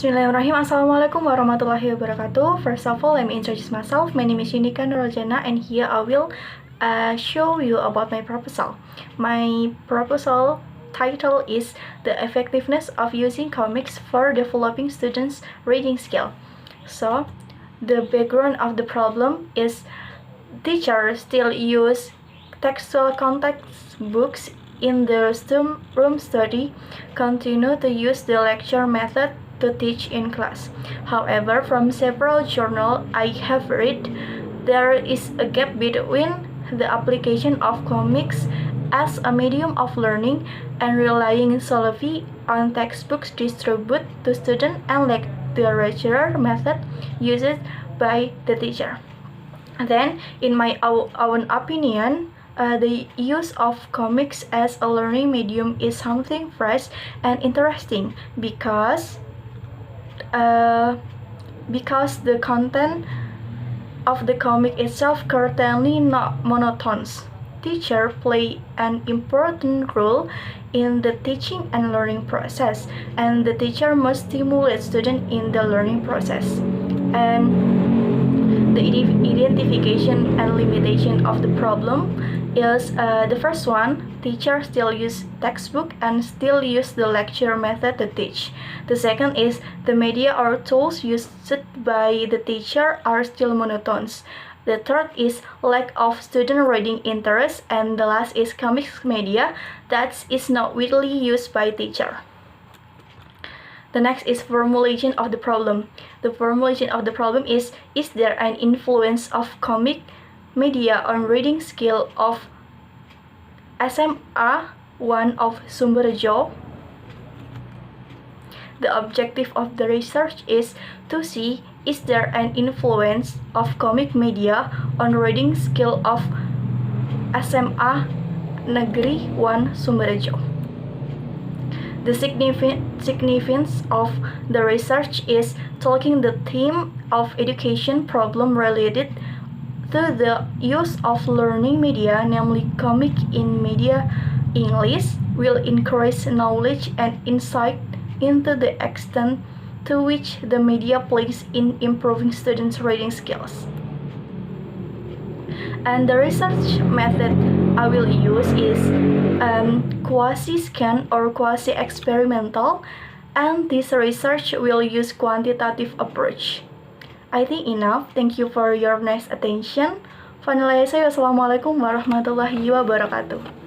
Bismillahirrahmanirrahim. Assalamualaikum warahmatullahi wabarakatuh. First of all, let me introduce myself. My name is Yunika Nurjana, and here I will show you about my proposal. My proposal title is The Effectiveness of Using Comics for Developing Students' Reading Skill. So, the background of the problem is teachers still use textual context books in the room study, continue to use the lecture method to teach in class. However, from several journals I have read, there is a gap between the application of comics as a medium of learning and relying solely on textbooks distributed to students and literature method used by the teacher. Then, in my own opinion, the use of comics as a learning medium is something fresh and interesting because the content of the comic itself currently not monotonous. Teachers play an important role in the teaching and learning process, and the teacher must stimulate students in the learning process. And the identification and limitation of the problem is the first one. Teachers still use textbook and still use the lecture method to teach. The second is the media or tools used by the teacher are still monotonous. The third is lack of student reading interest, and the last is comics media that is not widely used by teacher. The next is formulation of the problem. The formulation of the problem is there an influence of comic media on reading skill of SMA 1 of Sumberjo? The objective of the research is to see is there an influence of comic media on reading skill of SMA Negeri 1 Sumberjo. The significance of the research is taking the theme of education problem related to the use of learning media, namely comic in media English, will encourage knowledge and insight into the extent to which the media plays in improving students' reading skills. And the research method I will use is quasi-scan or quasi-experimental, and this research will use quantitative approach. I think enough. Thank you for your nice attention. Wassalamualaikum warahmatullahi wabarakatuh.